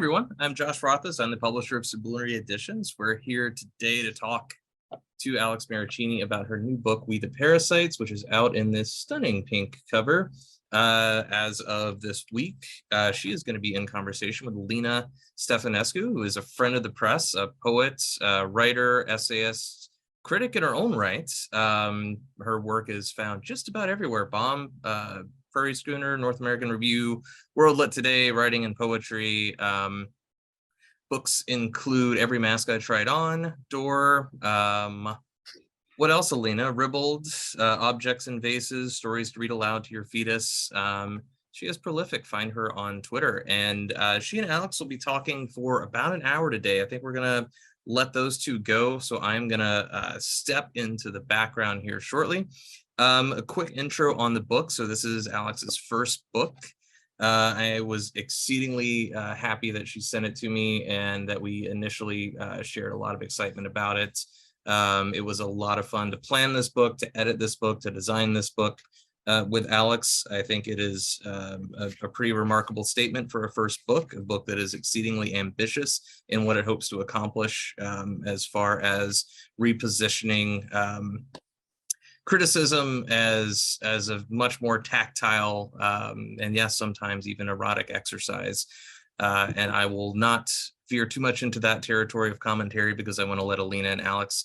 everyone, I'm Josh Rothas. I'm the publisher of Sublunary Editions. We're here today to talk to Alex Marraccini about her new book, We the Parasites, which is out in this stunning pink cover. As of this week, she is going to be in conversation with Alina Stefanescu, who is a friend of the press, a poet, writer, essayist, critic in her own right. Her work is found just about everywhere. Bomb, Furry Schooner, North American Review, World Lit Today, writing and poetry. Books include Every Mask I Tried On, Door. What else, Alina? Ribbled, Objects and Vases, Stories to Read Aloud to Your Fetus. She is prolific. Find her on Twitter. And she and Alex will be talking for about an hour today. I think we're going to let those two go. So I'm going to step into the background here shortly. A quick intro on the book. So this is Alex's first book. I was exceedingly happy that she sent it to me and that we initially shared a lot of excitement about it. It was a lot of fun to plan this book, to edit this book, to design this book with Alex. I think it is a pretty remarkable statement for a first book, a book that is exceedingly ambitious in what it hopes to accomplish as far as repositioning criticism as a much more tactile and yes, sometimes even erotic exercise. And I will not veer too much into that territory of commentary because I want to let Alina and Alex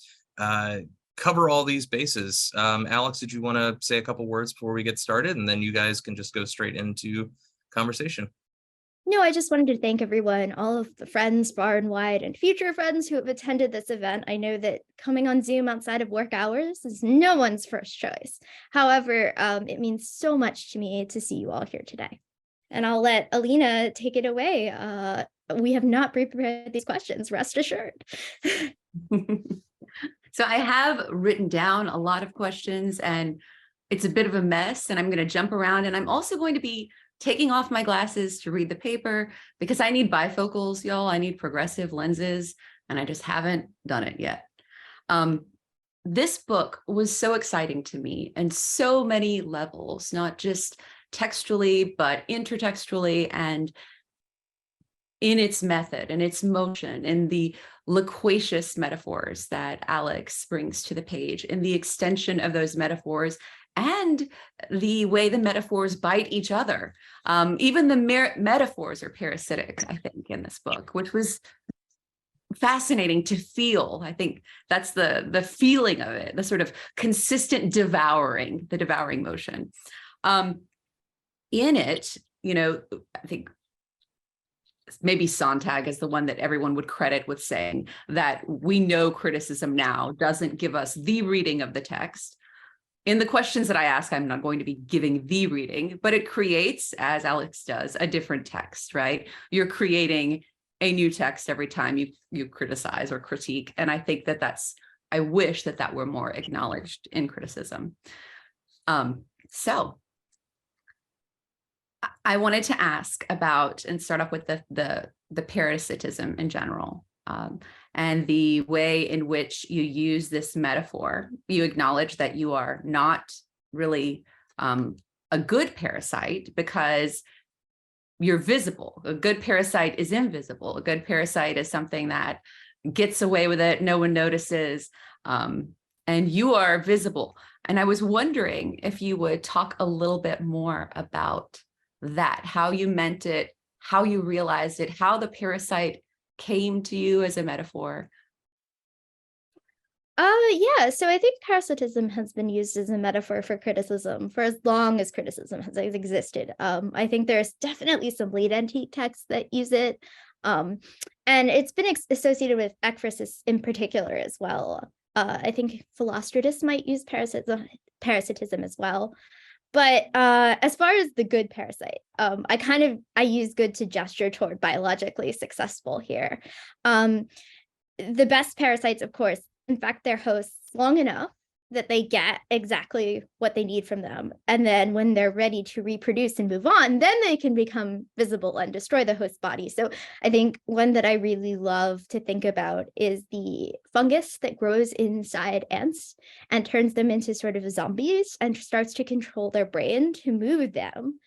cover all these bases. Alex, did you want to say a couple words before we get started? And then you guys can just go straight into conversation. No, I just wanted to thank everyone, all of the friends far and wide and future friends who have attended this event. I know that coming on Zoom outside of work hours is no one's first choice. However, it means so much to me to see you all here today. And I'll let Alina take it away. We have not prepared these questions, rest assured. So I have written down a lot of questions and it's a bit of a mess and I'm going to jump around, and I'm also going to be taking off my glasses to read the paper because I need bifocals, y'all. I need progressive lenses, and I just haven't done it yet. This book was so exciting to me and so many levels, not just textually, but intertextually and in its method and its motion, in the loquacious metaphors that Alex brings to the page, in the extension of those metaphors and the way the metaphors bite each other. Even the metaphors are parasitic, I think, in this book, which was fascinating to feel. I think that's the feeling of it, the sort of consistent devouring, the devouring motion. In it, you know, I think maybe Sontag is the one that everyone would credit with saying that we know criticism now doesn't give us the reading of the text. In the questions that I ask, I'm not going to be giving the reading, but it creates, as Alex does, a different text, right? You're creating a new text every time you criticize or critique. And I think I wish that were more acknowledged in criticism. So I wanted to ask about and start off with the parasitism in general. And the way in which you use this metaphor. You acknowledge that you are not really a good parasite because you're visible. A good parasite is invisible. A good parasite is something that gets away with it, no one notices, and you are visible. And I was wondering if you would talk a little bit more about that, how you meant it, how you realized it, how the parasite came to you as a metaphor. Yeah, so I think parasitism has been used as a metaphor for criticism for as long as criticism has existed. I think there's definitely some late antique texts that use it. And it's been associated with ekphrasis in particular as well. I think Philostratus might use parasitism as well. But as far as the good parasite, I use good to gesture toward biologically successful here. The best parasites, of course, infect their hosts long enough that they get exactly what they need from them. And then when they're ready to reproduce and move on, then they can become visible and destroy the host body. So I think one that I really love to think about is the fungus that grows inside ants and turns them into sort of zombies and starts to control their brain to move them.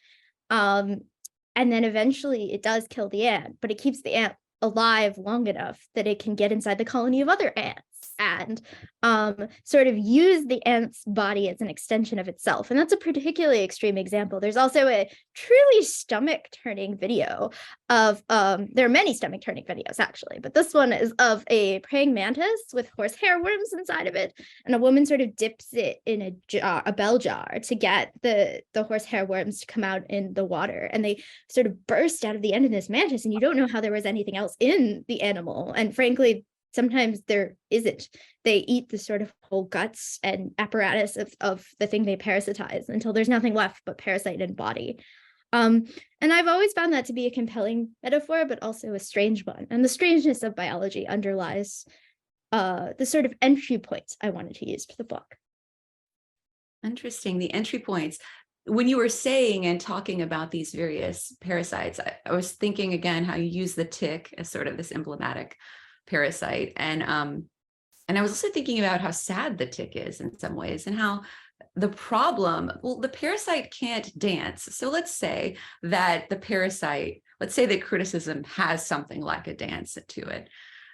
And then eventually it does kill the ant, but it keeps the ant alive long enough that it can get inside the colony of other ants and sort of use the ant's body as an extension of itself. And that's a particularly extreme example. There's also a truly stomach-turning video of, there are many stomach-turning videos actually, but this one is of a praying mantis with horsehair worms inside of it. And a woman sort of dips it in a jar, a bell jar, to get the horsehair worms to come out in the water. And they sort of burst out of the end of this mantis, and you don't know how there was anything else in the animal. And frankly, sometimes there isn't. They eat the sort of whole guts and apparatus of the thing they parasitize until there's nothing left but parasite and body. And I've always found that to be a compelling metaphor, but also a strange one. And the strangeness of biology underlies the sort of entry points I wanted to use for the book. Interesting, the entry points. When you were saying and talking about these various parasites, I was thinking again how you use the tick as sort of this emblematic parasite. And I was also thinking about how sad the tick is in some ways, and how the problem, well, the parasite can't dance. So let's say that the parasite, let's say that criticism has something like a dance to it.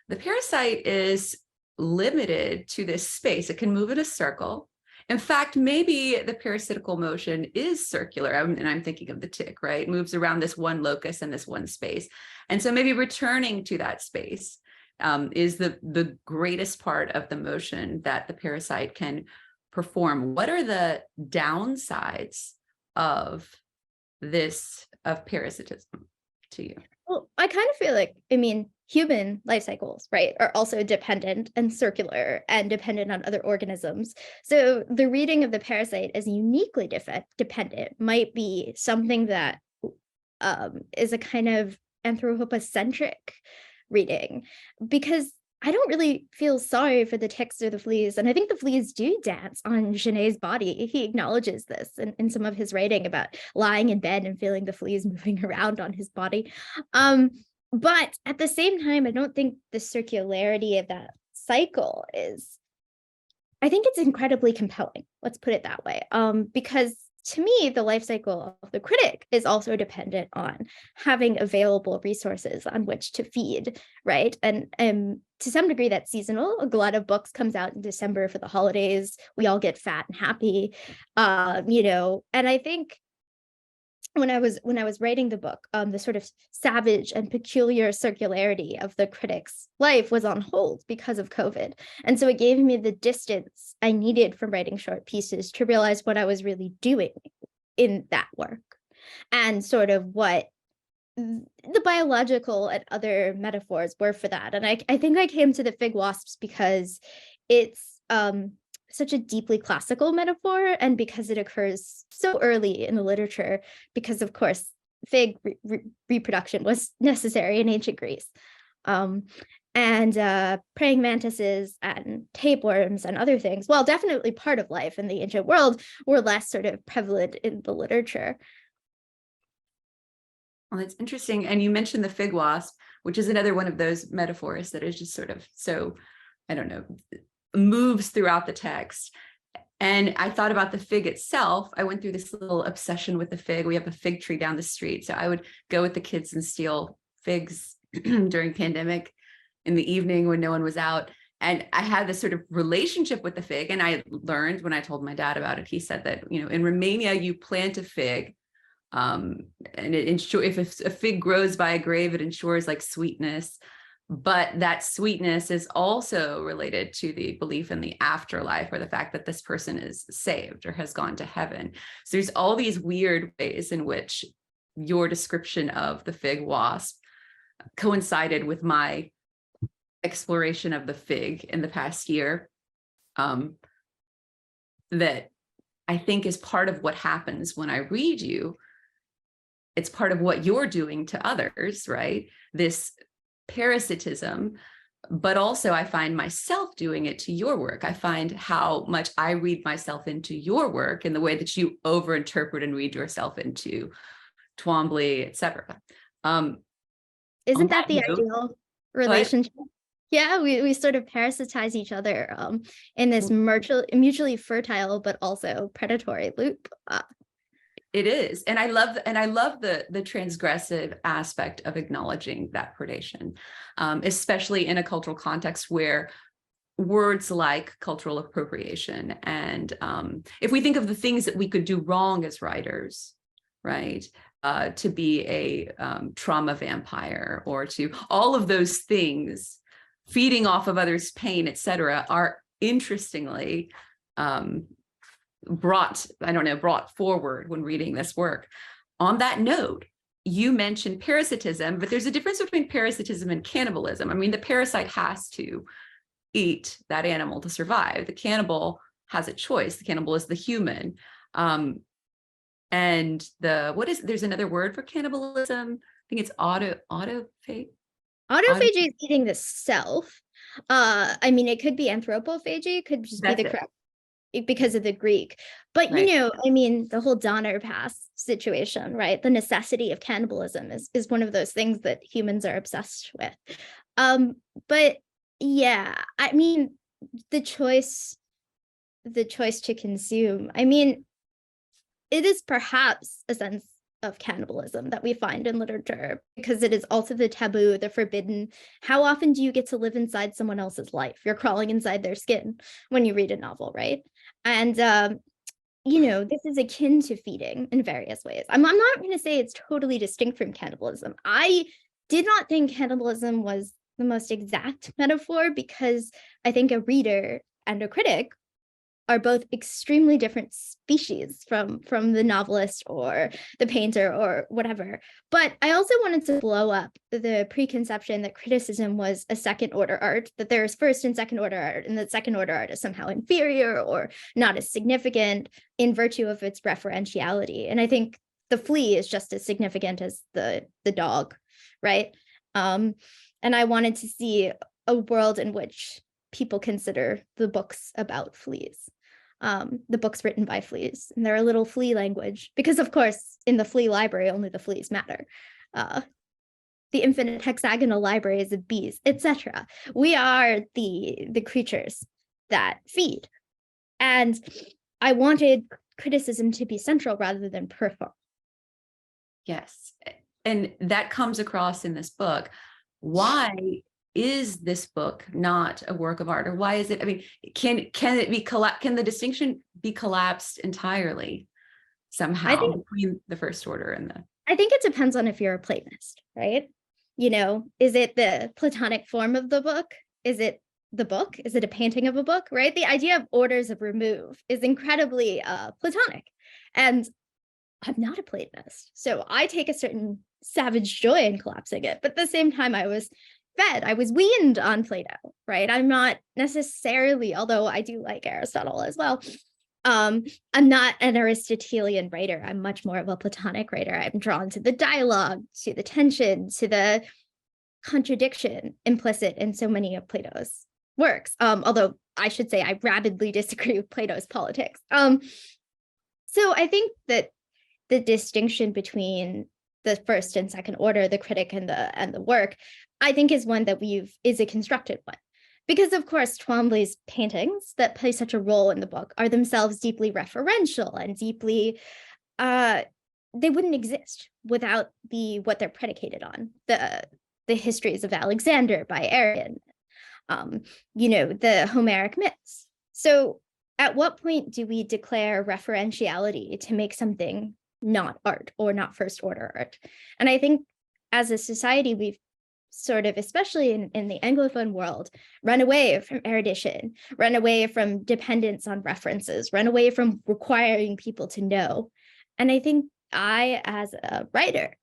The parasite is limited to this space. It can move in a circle. In fact, maybe the parasitical motion is circular, and I'm thinking of the tick, right? It moves around this one locus and this one space. And so maybe returning to that space is the greatest part of the motion that the parasite can perform. What are the downsides of parasitism to you? Well, I kind of feel like, I mean, human life cycles, right, are also dependent and circular and dependent on other organisms. So the reading of the parasite as uniquely dependent might be something that is a kind of anthropocentric reading, because I don't really feel sorry for the ticks or the fleas. And I think the fleas do dance on Genet's body. He acknowledges this in some of his writing about lying in bed and feeling the fleas moving around on his body. But at the same time, I don't think the circularity of that cycle is, I think it's incredibly compelling. Let's put it that way. Because to me, the life cycle of the critic is also dependent on having available resources on which to feed, right? And to some degree, that's seasonal. A lot of books comes out in December for the holidays. We all get fat and happy, and I think when I was writing the book, the sort of savage and peculiar circularity of the critic's life was on hold because of COVID. And so it gave me the distance I needed from writing short pieces to realize what I was really doing in that work, and sort of what the biological and other metaphors were for that. And I think I came to the fig wasps because it's such a deeply classical metaphor, and because it occurs so early in the literature, because of course fig reproduction was necessary in ancient Greece. And praying mantises and tapeworms and other things, while definitely part of life in the ancient world, were less sort of prevalent in the literature. Well, that's interesting. And you mentioned the fig wasp, which is another one of those metaphors that is just sort of so, I don't know, moves throughout the text. And I thought about the fig itself. I went through this little obsession with the fig. We have a fig tree down the street. So I would go with the kids and steal figs during pandemic in the evening when no one was out. And I had this sort of relationship with the fig. And I learned when I told my dad about it, he said that, in Romania, you plant a fig. And if a fig grows by a grave, it ensures like sweetness. But that sweetness is also related to the belief in the afterlife, or the fact that this person is saved or has gone to heaven. So there's all these weird ways in which your description of the fig wasp coincided with my exploration of the fig in the past year, that I think is part of what happens when I read you. It's part of what you're doing to others, right? This parasitism, but also I find myself doing it to your work. I find how much I read myself into your work in the way that you overinterpret and read yourself into Twombly, etc. Isn't that the ideal relationship? Yeah, we sort of parasitize each other in this mutually fertile but also predatory loop. It is. And I love the transgressive aspect of acknowledging that predation, especially in a cultural context where words like cultural appropriation and if we think of the things that we could do wrong as writers, right? To be a trauma vampire, or to all of those things, feeding off of others' pain, etc., are interestingly brought forward when reading this work. On that note, you mentioned parasitism, but there's a difference between parasitism and cannibalism. I mean, the parasite has to eat that animal to survive. The cannibal has a choice. The cannibal is the human. And there's another word for cannibalism. I think it's autophagy. Autophagy is eating the self. I mean, it could be anthropophagy, could just be the correct, because of the Greek. But, right. I mean, the whole Donner Pass situation, right? The necessity of cannibalism is one of those things that humans are obsessed with. But yeah, I mean, the choice to consume, I mean, it is perhaps a sense of cannibalism that we find in literature, because it is also the taboo, the forbidden. How often do you get to live inside someone else's life? You're crawling inside their skin when you read a novel, right? And this is akin to feeding in various ways. I'm not going to say it's totally distinct from cannibalism. I did not think cannibalism was the most exact metaphor, because I think a reader and a critic are both extremely different species from the novelist or the painter or whatever. But I also wanted to blow up the preconception that criticism was a second order art, that there's first and second order art, and that second order art is somehow inferior or not as significant in virtue of its referentiality. And I think the flea is just as significant as the dog, right? And I wanted to see a world in which people consider the books about fleas, the books written by fleas, and they're a little flea language, because of course in the flea library only the fleas matter. The infinite hexagonal libraries of bees, etc. We are the creatures that feed, and I wanted criticism to be central rather than peripheral. Yes, and that comes across in this book. Why is this book not a work of art, or why is it? I mean, can it be can the distinction be collapsed entirely somehow between the first order and the? I think it depends on if you're a Platonist, right? Is it the Platonic form of the book? Is it the book? Is it a painting of a book, right? The idea of orders of remove is incredibly Platonic, and I'm not a Platonist, so I take a certain savage joy in collapsing it. But at the same time, I was weaned on Plato, right? I'm not necessarily, although I do like Aristotle as well, I'm not an Aristotelian writer. I'm much more of a Platonic writer. I'm drawn to the dialogue, to the tension, to the contradiction implicit in so many of Plato's works. Although I should say I rabidly disagree with Plato's politics. So I think that the distinction between the first and second order, the critic and the work, I think is one that is a constructed one. Because of course, Twombly's paintings that play such a role in the book are themselves deeply referential and deeply, they wouldn't exist without what they're predicated on. The histories of Alexander by Arrian, the Homeric myths. So at what point do we declare referentiality to make something not art or not first order art? And I think as a society, we've sort of, especially in the Anglophone world, run away from erudition, run away from dependence on references, run away from requiring people to know. And I think I, as a writer,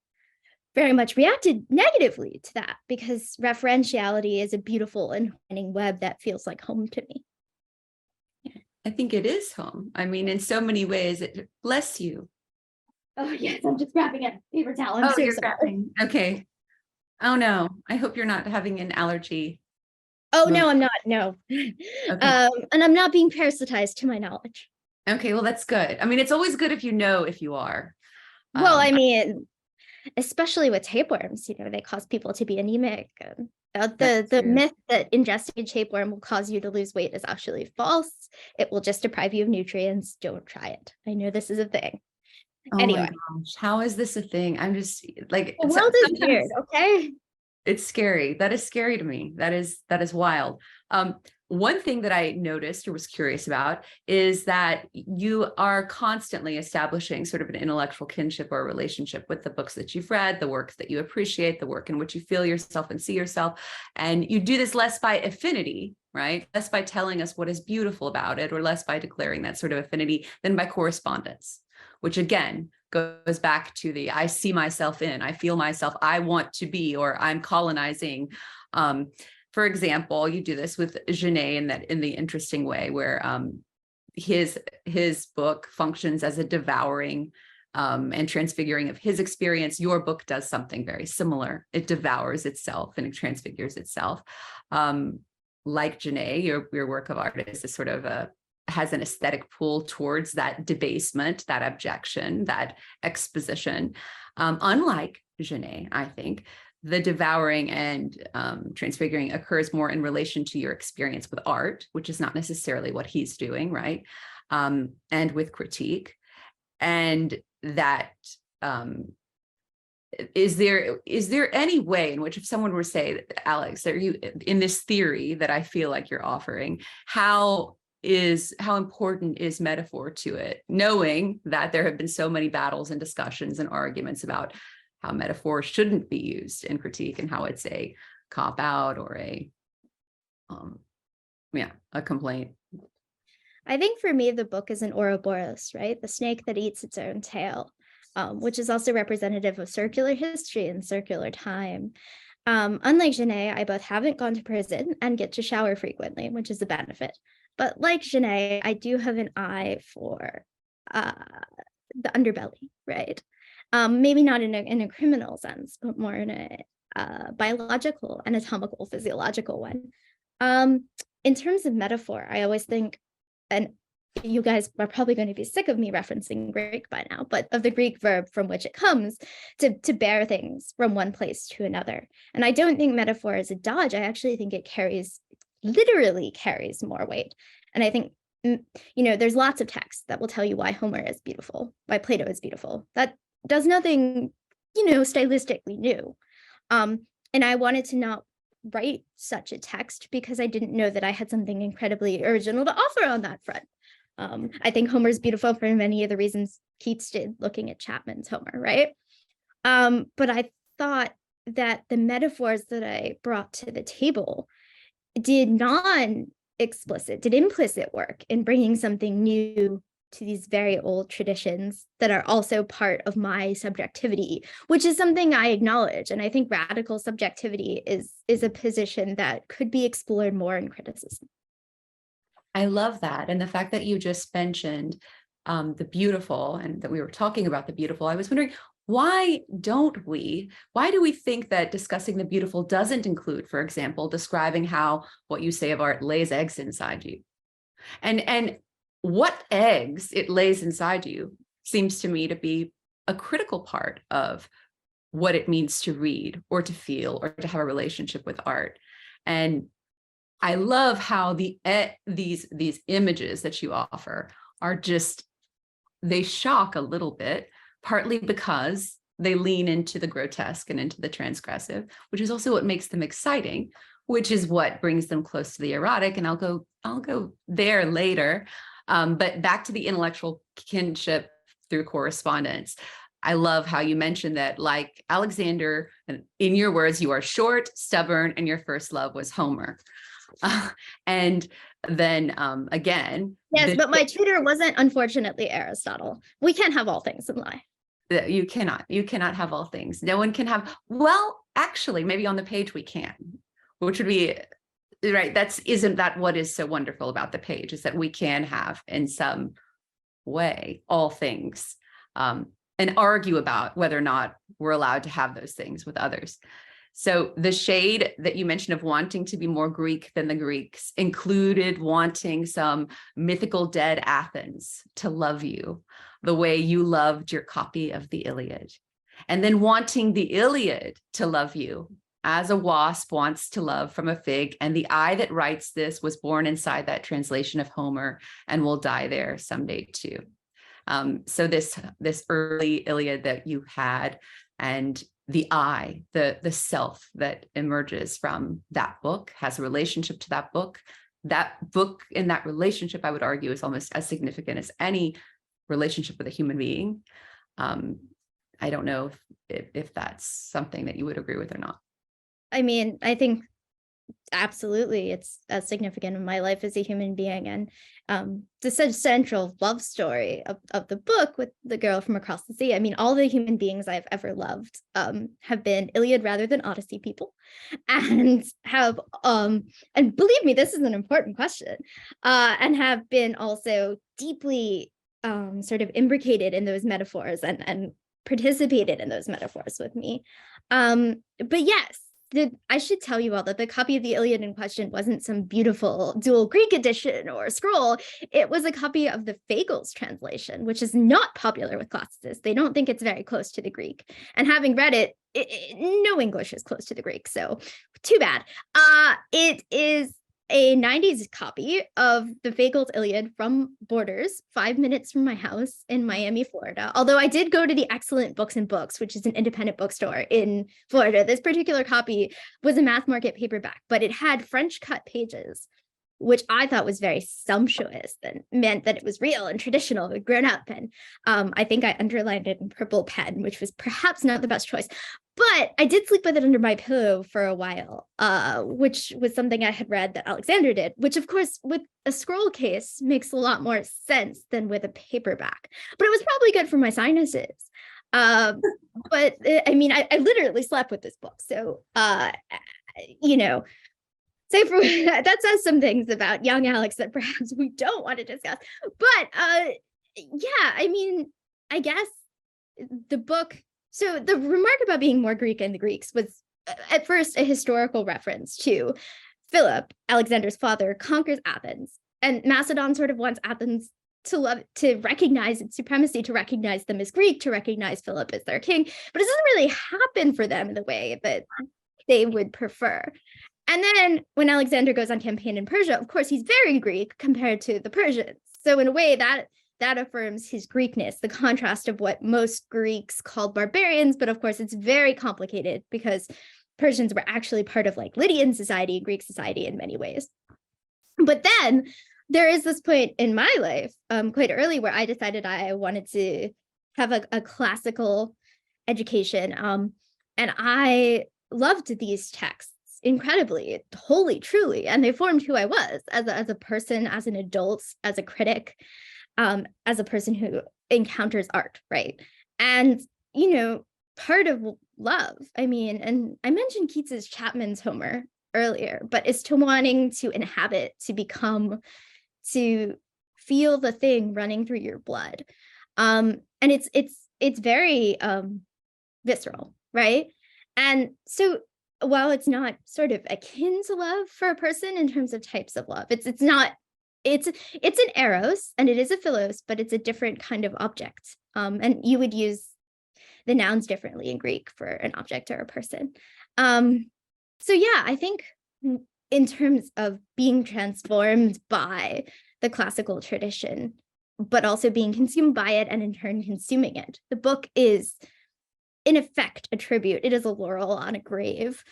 very much reacted negatively to that, because referentiality is a beautiful and winding web that feels like home to me. I think it is home. I mean, in so many ways, bless you. Oh, yes, I'm just grabbing a paper towel. I'm so you're sorry. grabbing. Okay. Oh, no. I hope you're not having an allergy. Oh, no, I'm not. No. Okay. And I'm not being parasitized, to my knowledge. Okay, well, that's good. I mean, it's always good if you know if you are. Well, I mean, especially with tapeworms, they cause people to be anemic. The myth that ingesting a tapeworm will cause you to lose weight is actually false. It will just deprive you of nutrients. Don't try it. I know this is a thing. Oh my Anyway, gosh, how is this a thing? I'm just like, the world is sometimes weird, okay? it's scary. That is scary to me. That is wild. One thing that I noticed or was curious about is that you are constantly establishing sort of an intellectual kinship or relationship with the books that you've read, the works that you appreciate, the work in which you feel yourself and see yourself. And you do this less by affinity, right? Less by telling us what is beautiful about it, or less by declaring that sort of affinity than by correspondence, which again goes back to the I see myself in, I feel myself, I want to be, or I'm colonizing. For example, you do this with Genet in the interesting way where his book functions as a devouring and transfiguring of his experience. Your book does something very similar. It devours itself and it transfigures itself. Like Genet, your work of art is a sort of has an aesthetic pull towards that debasement, that abjection, that exposition. Unlike Genet, I think, the devouring and transfiguring occurs more in relation to your experience with art, which is not necessarily what he's doing, right? And with critique. And that, is there any way in which, if someone were to say, Alex, are you in this theory that I feel like you're offering, how important is metaphor to it, knowing that there have been so many battles and discussions and arguments about how metaphor shouldn't be used in critique and how it's a cop out or a complaint? I think for me, the book is an Ouroboros, right? The snake that eats its own tail, which is also representative of circular history and circular time. Unlike Genet, I both haven't gone to prison and get to shower frequently, which is a benefit. But like Genet, I do have an eye for the underbelly, right? Maybe not in a criminal sense, but more in a biological, anatomical, physiological one. In terms of metaphor, I always think, and you guys are probably going to be sick of me referencing Greek by now, but of the Greek verb from which it comes to bear things from one place to another. And I don't think metaphor is a dodge. I actually think it literally carries more weight. And I think, there's lots of texts that will tell you why Homer is beautiful, why Plato is beautiful. That does nothing, stylistically new. And I wanted to not write such a text because I didn't know that I had something incredibly original to offer on that front. I think Homer's beautiful for many of the reasons Keats did looking at Chapman's Homer, right? But I thought that the metaphors that I brought to the table did implicit work in bringing something new to these very old traditions that are also part of my subjectivity, which is something I acknowledge. And I think radical subjectivity is a position that could be explored more in criticism. I love that. And the fact that you just mentioned the beautiful, and that we were talking about the beautiful, I was wondering, why do we think that discussing the beautiful doesn't include, for example, describing how what you say of art lays eggs inside you? And what eggs it lays inside you seems to me to be a critical part of what it means to read or to feel or to have a relationship with art. And I love how these images that you offer are just, they shock a little bit, partly because they lean into the grotesque and into the transgressive, which is also what makes them exciting, which is what brings them close to the erotic. And I'll go there later. But back to the intellectual kinship through correspondence. I love how you mentioned that, like Alexander, in your words, you are short, stubborn, and your first love was Homer. And then again. Yes, but my tutor wasn't, unfortunately, Aristotle. We can't have all things in life. You cannot have all things. No one can have, well, actually, maybe on the page we can, which would be, right, isn't that what is so wonderful about the page, is that we can have in some way all things, and argue about whether or not we're allowed to have those things with others. So the shade that you mentioned of wanting to be more Greek than the Greeks included wanting some mythical dead Athens to love you the way you loved your copy of the Iliad, and then wanting the Iliad to love you as a wasp wants to love from a fig, and the eye that writes this was born inside that translation of Homer and will die there someday too. So this early Iliad that you had, and the I, the self that emerges from that book, has a relationship to that book. That book in that relationship, I would argue, is almost as significant as any relationship with a human being. I don't know if that's something that you would agree with or not. I mean, I think absolutely it's as significant in my life as a human being. And the central love story of the book with the girl from across the sea. I mean, all the human beings I've ever loved have been Iliad rather than Odyssey people, and have and believe me, this is an important question, and have been also deeply sort of imbricated in those metaphors and participated in those metaphors with me. But yes, I should tell you all that the copy of the Iliad in question wasn't some beautiful dual Greek edition or scroll. It was a copy of the Fagles translation, which is not popular with classicists. They don't think it's very close to the Greek. And having read it, no English is close to the Greek, so too bad. It is a 90s copy of the Fagles Iliad from Borders, 5 minutes from my house in Miami, Florida. Although I did go to the Excellent Books and Books, which is an independent bookstore in Florida. This particular copy was a mass market paperback, but it had French cut pages, which I thought was very sumptuous and meant that it was real and traditional and grown up. And I think I underlined it in purple pen, which was perhaps not the best choice. But I did sleep with it under my pillow for a while, which was something I had read that Alexander did, which of course with a scroll case makes a lot more sense than with a paperback. But it was probably good for my sinuses. But I mean, I literally slept with this book. So, you know, say for that says some things about young Alex that perhaps we don't want to discuss. But yeah, I mean, I guess the book. So the remark about being more Greek than the Greeks was at first a historical reference to Philip, Alexander's father, conquers Athens, and Macedon sort of wants Athens to recognize its supremacy, to recognize them as Greek, to recognize Philip as their king. But it doesn't really happen for them in the way that they would prefer. And then when Alexander goes on campaign in Persia, of course, he's very Greek compared to the Persians. So in a way that affirms his Greekness, the contrast of what most Greeks called barbarians. But of course, it's very complicated because Persians were actually part of like Lydian society, Greek society in many ways. But then there is this point in my life quite early where I decided I wanted to have a classical education. And I loved these texts incredibly, wholly, truly. And they formed who I was as a person, as an adult, as a critic. As a person who encounters art, right? And, you know, part of love, I mean, and I mentioned Keats's Chapman's Homer earlier, but it's to wanting to inhabit, to become, to feel the thing running through your blood. And it's very visceral, right? And so while it's not sort of akin to love for a person in terms of types of love, it's an eros and it is a philos, but it's a different kind of object. And you would use the nouns differently in Greek for an object or a person. So yeah, I think in terms of being transformed by the classical tradition, but also being consumed by it and in turn consuming it, the book is in effect a tribute. It is a laurel on a grave.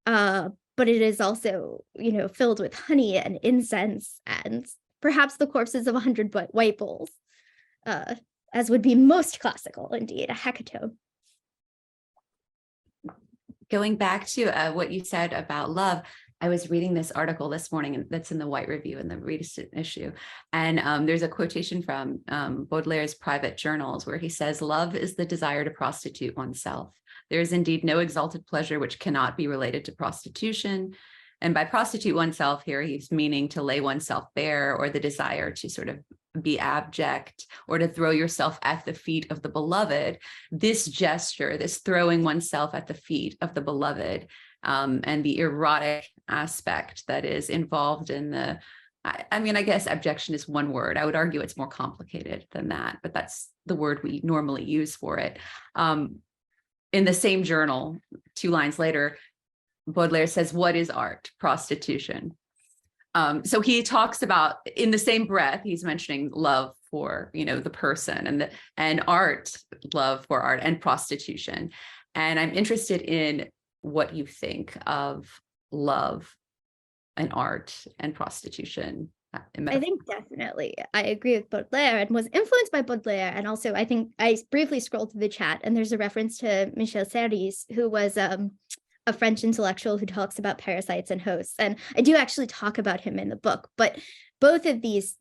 But it is also, you know, filled with honey and incense and perhaps the corpses of 100 white bulls, as would be most classical, indeed, a hecatomb. Going back to what you said about love, I was reading this article this morning that's in the White Review in the recent issue. And there's a quotation from Baudelaire's Private Journals where he says, "Love is the desire to prostitute oneself. There is indeed no exalted pleasure which cannot be related to prostitution." And by prostitute oneself here, he's meaning to lay oneself bare, or the desire to sort of be abject or to throw yourself at the feet of the beloved. This gesture, this throwing oneself at the feet of the beloved, and the erotic aspect that is involved in the, I mean, I guess abjection is one word. I would argue it's more complicated than that, but that's the word we normally use for it. In the same journal, 2 lines later, Baudelaire says, "What is art? Prostitution." So he talks about, in the same breath, he's mentioning love for, the person, and art, love for art, and prostitution. And I'm interested in what you think of love and art and prostitution. I think definitely I agree with Baudelaire and was influenced by Baudelaire. And also, I think I briefly scrolled through the chat and there's a reference to Michel Serres, who was a French intellectual who talks about parasites and hosts. And I do actually talk about him in the book, but both of these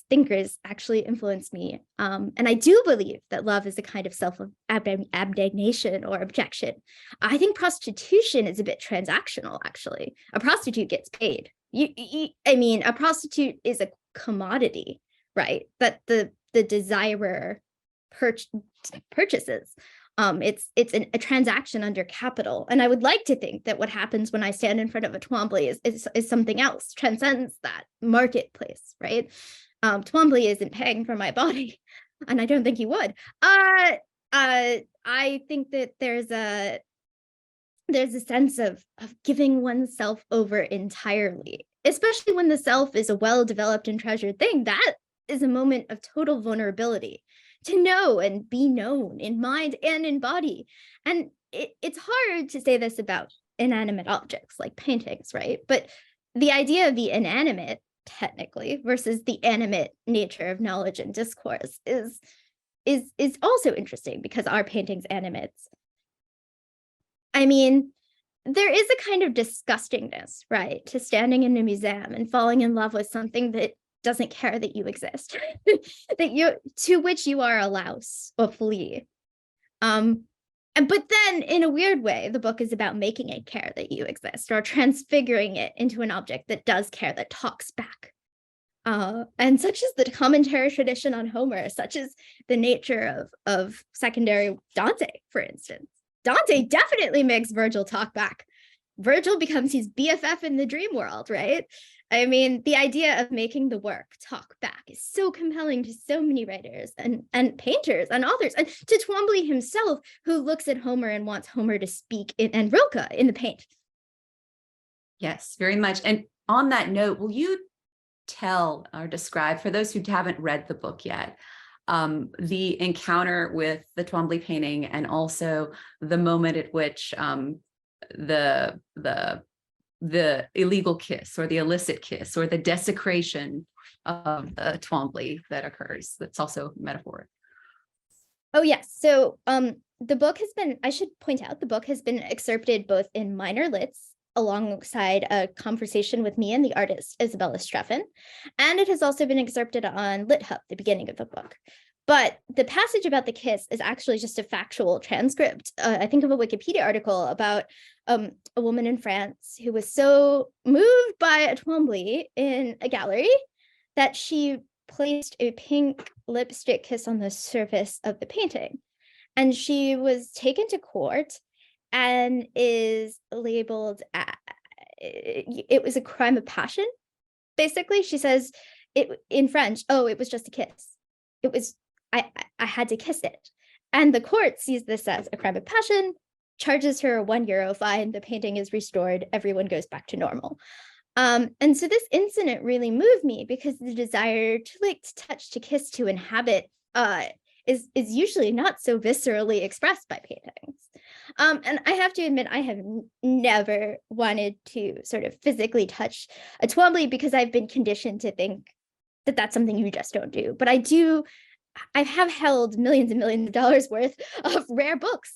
thinkers actually influenced me. And I do believe that love is a kind of self-abnegation or objection. I think prostitution is a bit transactional, actually. A prostitute gets paid. I mean, a prostitute is a commodity, right? That the desirer purchases. It's a transaction under capital. And I would like to think that what happens when I stand in front of a Twombly is something else, transcends that marketplace, right? Twombly isn't paying for my body, and I don't think he would. I think that there's a sense of giving oneself over entirely, especially when the self is a well-developed and treasured thing. That is a moment of total vulnerability, to know and be known in mind and in body. And it's hard to say this about inanimate objects like paintings, right? But the idea of the inanimate, technically, versus the animate nature of knowledge and discourse is also interesting, because our paintings animates. I mean, there is a kind of disgustingness, right, to standing in a museum and falling in love with something that doesn't care that you exist, to which you are a louse or flea. But then in a weird way, the book is about making it care that you exist, or transfiguring it into an object that does care, that talks back. And such is the commentary tradition on Homer, such is the nature of secondary Dante, for instance. Dante definitely makes Virgil talk back. Virgil becomes his BFF in the dream world, right? I mean, the idea of making the work talk back is so compelling to so many writers and painters and authors, and to Twombly himself, who looks at Homer and wants Homer to speak, and Rilke in the paint. Yes, very much. And on that note, will you tell or describe, for those who haven't read the book yet, the encounter with the Twombly painting, and also the moment at which the illegal kiss, or the illicit kiss, or the desecration of the Twombly that occurs, that's also metaphoric? Oh, yes. So the book has been, I should point out, the book has been excerpted both in minor lits alongside a conversation with me and the artist Isabella Streffen, and it has also been excerpted on LitHub, the beginning of the book. But the passage about the kiss is actually just a factual transcript, I think, of a Wikipedia article about a woman in France who was so moved by a Twombly in a gallery that she placed a pink lipstick kiss on the surface of the painting. And she was taken to court and is labeled, it was a crime of passion, basically. She says it in French, oh, it was just a kiss. It was, I had to kiss it. And the court sees this as a crime of passion, charges her a €1 fine, the painting is restored, everyone goes back to normal. And so this incident really moved me, because the desire to to touch, to kiss, to inhabit is usually not so viscerally expressed by paintings. And I have to admit, I have never wanted to sort of physically touch a Twombly, because I've been conditioned to think that that's something you just don't do. But I have held millions and millions of dollars worth of rare books.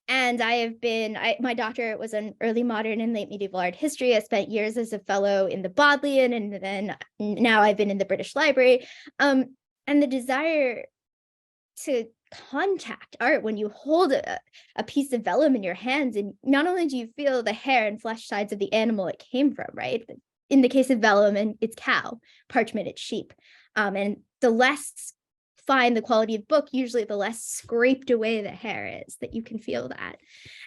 And I have been, my doctorate was in early modern and late medieval art history. I spent years as a fellow in the Bodleian, and then now I've been in the British Library. And the desire to contact art, when you hold a piece of vellum in your hands, and not only do you feel the hair and flesh sides of the animal it came from, right? In the case of vellum, and it's cow, parchment, it's sheep. And the less fine the quality of book, usually the less scraped away the hair is, that you can feel that.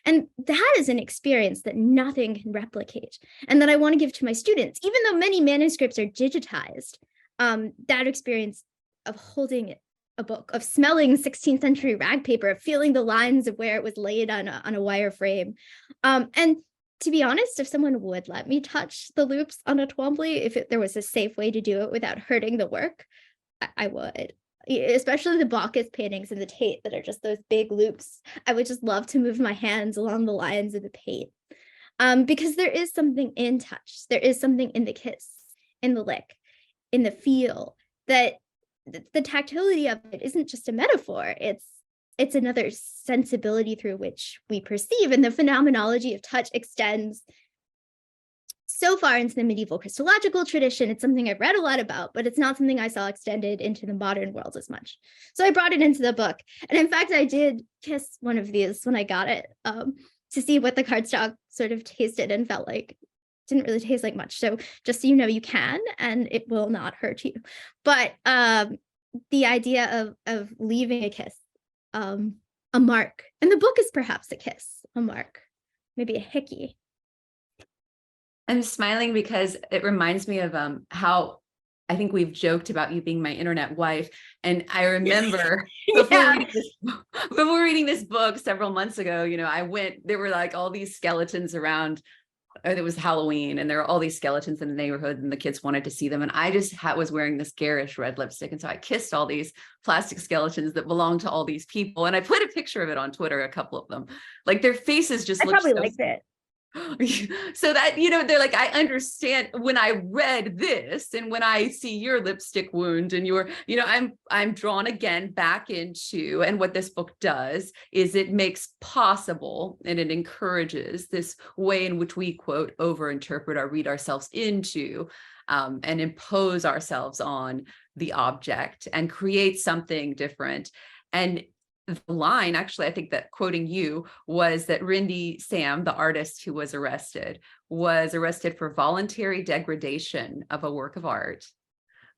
And that is an experience that nothing can replicate, and that I want to give to my students. Even though many manuscripts are digitized, that experience of holding a book, of smelling 16th century rag paper, of feeling the lines of where it was laid on a wire frame, and to be honest, if someone would let me touch the loops on a Twombly, if there was a safe way to do it without hurting the work, I would. Especially the Bacchus paintings and the Tate that are just those big loops. I would just love to move my hands along the lines of the paint. Because there is something in touch. There is something in the kiss, in the lick, in the feel, that the tactility of it isn't just a metaphor. It's another sensibility through which we perceive. And the phenomenology of touch extends so far into the medieval Christological tradition. It's something I've read a lot about, but it's not something I saw extended into the modern world as much. So I brought it into the book. And in fact, I did kiss one of these when I got it, to see what the cardstock sort of tasted and felt like. Didn't really taste like much. So just so you know, you can, and it will not hurt you. But the idea of leaving a kiss, a mark, and the book is perhaps a kiss, a mark, maybe a hickey. I'm smiling because it reminds me of how I think we've joked about you being my internet wife. And I remember before reading this book several months ago, there were like all these skeletons around. It was Halloween, and there were all these skeletons in the neighborhood, and the kids wanted to see them. And I just was wearing this garish red lipstick. And so I kissed all these plastic skeletons that belonged to all these people. And I put a picture of it on Twitter, a couple of them. Like their faces just looked probably liked it. So that, they're like, I understand when I read this, and when I see your lipstick wound and your, I'm drawn again back into, and what this book does is it makes possible and it encourages this way in which we, quote, overinterpret or read ourselves into, and impose ourselves on the object and create something different. And the line, actually, I think that quoting you was that Rindy Sam, the artist who was arrested for voluntary degradation of a work of art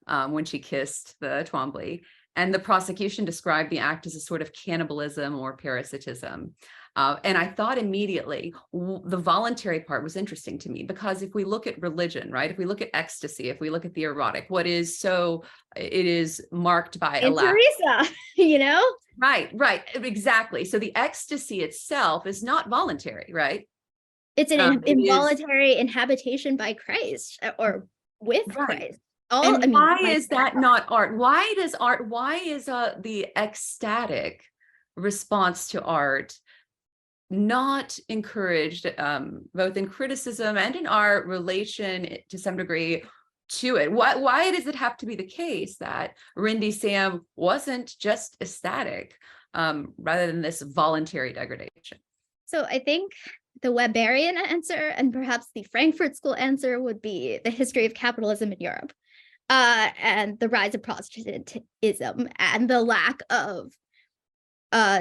when she kissed the Twombly. And the prosecution described the act as a sort of cannibalism or parasitism. And I thought immediately the voluntary part was interesting to me, because if we look at religion, right, if we look at ecstasy, if we look at the erotic, it is marked by a lack. Teresa, Right, exactly. So the ecstasy itself is not voluntary, right? It's an involuntary inhabitation by Christ, or with Christ. Why is that not art? Why is the ecstatic response to art not encouraged, both in criticism and in our relation to some degree to it? Why does it have to be the case that Rindy Sam wasn't just ecstatic, rather than this voluntary degradation? So I think the Weberian answer, and perhaps the Frankfurt School answer, would be the history of capitalism in Europe, and the rise of Protestantism, and the lack of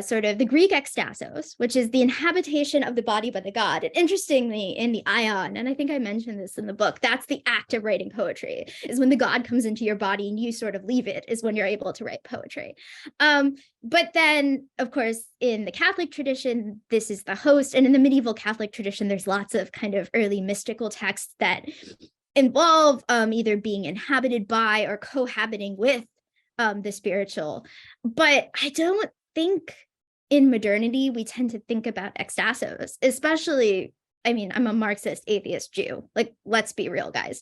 sort of the Greek Extasos, which is the inhabitation of the body by the god. And interestingly, in the Ion, and I think I mentioned this in the book, that's the act of writing poetry, is when the god comes into your body and you sort of leave it, is when you're able to write poetry. But then, of course, in the Catholic tradition, this is the host. And in the medieval Catholic tradition, there's lots of kind of early mystical texts that involve either being inhabited by or cohabiting with the spiritual. But I don't think in modernity we tend to think about Extasos, especially, I'm a Marxist atheist Jew, like, let's be real, guys,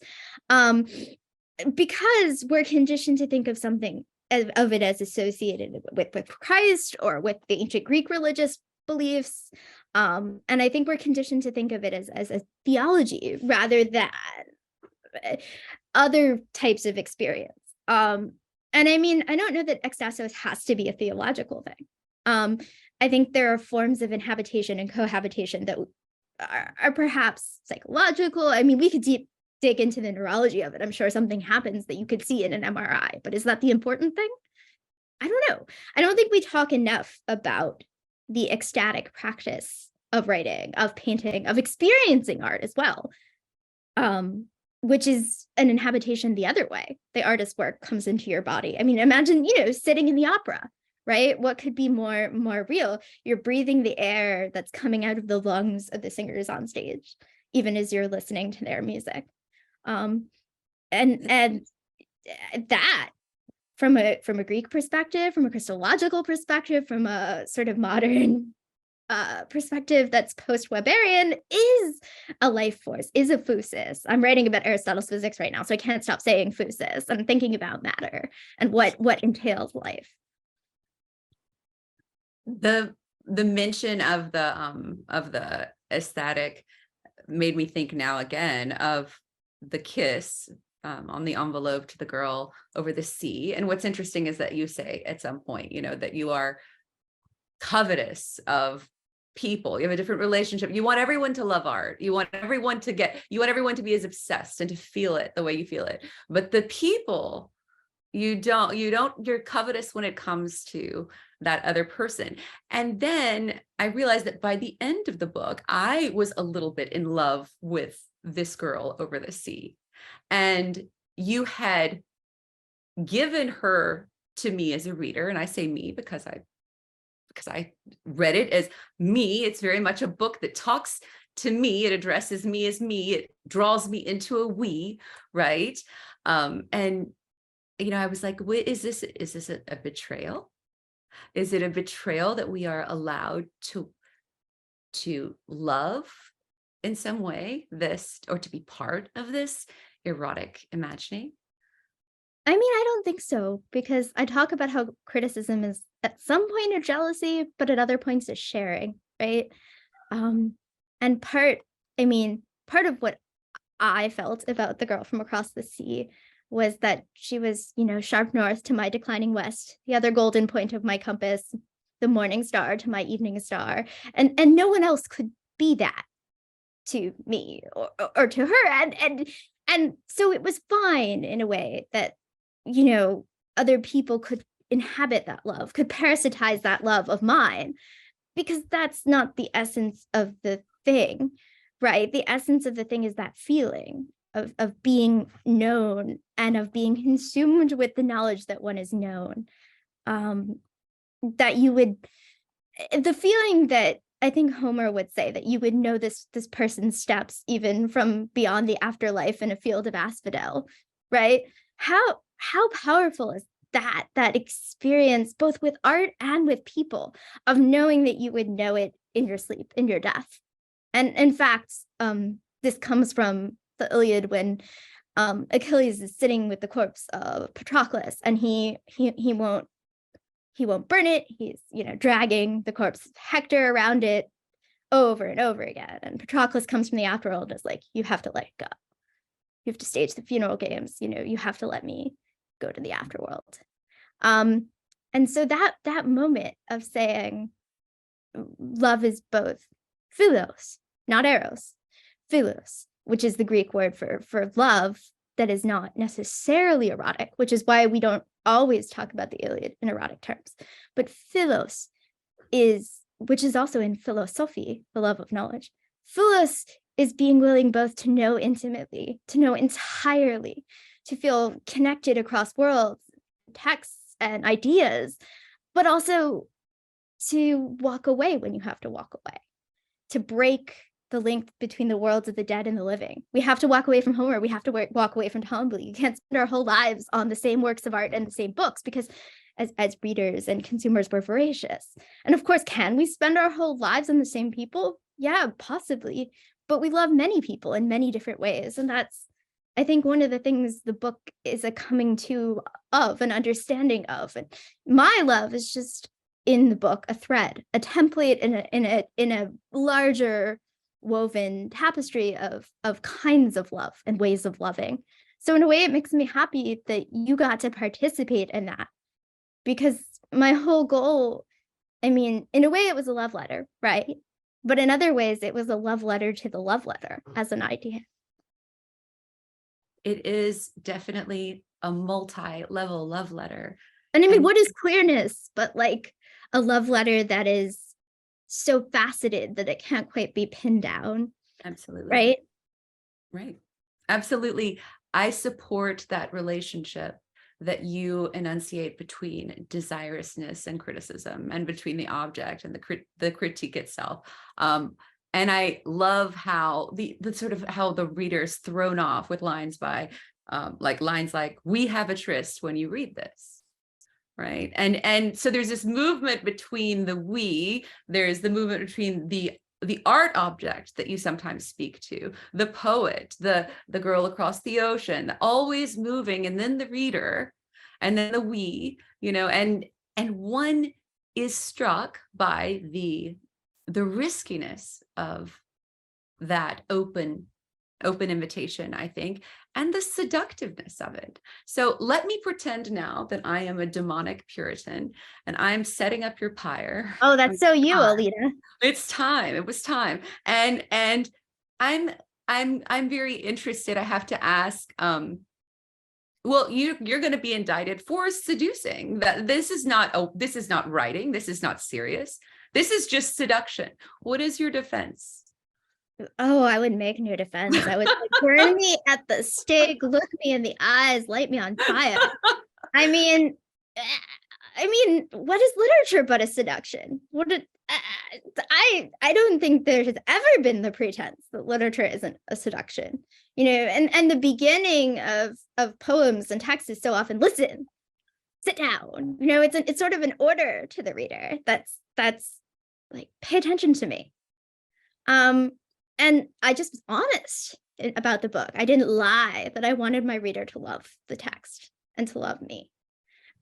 because we're conditioned to think of something of it as associated with Christ or with the ancient Greek religious beliefs, and I think we're conditioned to think of it as a theology rather than other types of experience. And I don't know that Extasos has to be a theological thing. I think there are forms of inhabitation and cohabitation that are perhaps psychological. We could dig into the neurology of it. I'm sure something happens that you could see in an MRI, but is that the important thing? I don't know. I don't think we talk enough about the ecstatic practice of writing, of painting, of experiencing art as well. Which is an inhabitation the other way. The artist's work comes into your body. Imagine, sitting in the opera, right? What could be more real? You're breathing the air that's coming out of the lungs of the singers on stage, even as you're listening to their music. And that, from a Greek perspective, from a Christological perspective, from a sort of modern perspective that's post-Weberian is a life force, is a physis. I'm writing about Aristotle's physics right now, so I can't stop saying physis. I'm thinking about matter and what entails life. The mention of the ecstatic made me think now again of the kiss on the envelope to the girl over the sea. And what's interesting is that you say at some point, you know, that you are covetous of people. You have a different relationship. You want everyone to love art. You want everyone to be as obsessed and to feel it the way you feel it. But the people, you're covetous when it comes to that other person. And then I realized that by the end of the book, I was a little bit in love with this girl over the sea. And you had given her to me as a reader, and I say me because I read it as me. It's very much a book that talks to me. It addresses me as me. It draws me into a we, right? And you know, I was like, is this a betrayal? Is it a betrayal that we are allowed to love in some way this, or to be part of this erotic imagining? I mean, I don't think so, because I talk about how criticism is at some point a jealousy, but at other points a sharing, right? And part of what I felt about the girl from across the sea was that she was, you know, sharp north to my declining west, the other golden point of my compass, the morning star to my evening star, and no one else could be that to me or to her, and so it was fine in a way that, you know, other people could inhabit that love, could parasitize that love of mine, because that's not the essence of the thing, right? The essence of the thing is that feeling of being known and of being consumed with the knowledge that one is known. That you would, the feeling that I think Homer would say, that you would know this person's steps even from beyond the afterlife in a field of asphodel, right? How powerful is that experience, both with art and with people, of knowing that you would know it in your sleep, in your death. And in fact, this comes from the Iliad, when Achilles is sitting with the corpse of Patroclus, and he won't burn it. He's, you know, dragging the corpse of Hector around it over and over again. And Patroclus comes from the afterworld and is like, you have to let it go. You have to stage the funeral games. You know, you have to let me go to the afterworld. And so that moment of saying love is both philos, not eros, philos, which is the Greek word for love that is not necessarily erotic, which is why we don't always talk about the Iliad in erotic terms. But philos is, which is also in philosophy, the love of knowledge. Philos is being willing both to know intimately, to know entirely, to feel connected across worlds, texts, and ideas, but also to walk away when you have to walk away, to break the link between the worlds of the dead and the living. We have to walk away from Homer. We have to walk away from Twombly. You can't spend our whole lives on the same works of art and the same books, because as readers and consumers, we're voracious. And of course, can we spend our whole lives on the same people? Yeah, possibly. But we love many people in many different ways. And that's, I think, one of the things the book is a coming to of, an understanding of. And my love is just in the book, a thread, a template in a larger woven tapestry of kinds of love and ways of loving. So in a way, it makes me happy that you got to participate in that, because my whole goal, I mean, in a way it was a love letter, right? But in other ways, it was a love letter to the love letter as an idea. It is definitely a multi-level love letter. And I mean, what is queerness but like a love letter that is so faceted that it can't quite be pinned down? Absolutely. Right? Right. Absolutely. I support that relationship that you enunciate between desirousness and criticism, and between the object and the critique itself. And I love how the sort of how the reader's thrown off with lines by lines like, we have a tryst when you read this. right? And so there's this movement between the we, there's the movement between the art object that you sometimes speak to, the poet, the girl across the ocean, always moving, and then the reader, and then the we, and one is struck by the riskiness of that open invitation, I think, and the seductiveness of it. So let me pretend now that I am a demonic Puritan and I'm setting up your pyre. Oh, that's so you, Alina. It's time. It was time. And I'm very interested. I have to ask, well, you're going to be indicted for seducing. That this is not writing. This is not serious. This is just seduction. What is your defense? Oh, I would make no defense. I would say, burn me at the stake, look me in the eyes, light me on fire. I mean, what is literature but a seduction? I don't think there has ever been the pretense that literature isn't a seduction. And the beginning of poems and texts is so often, listen, sit down. It's sort of an order to the reader. That's like, pay attention to me. And I just was honest about the book. I didn't lie that I wanted my reader to love the text and to love me.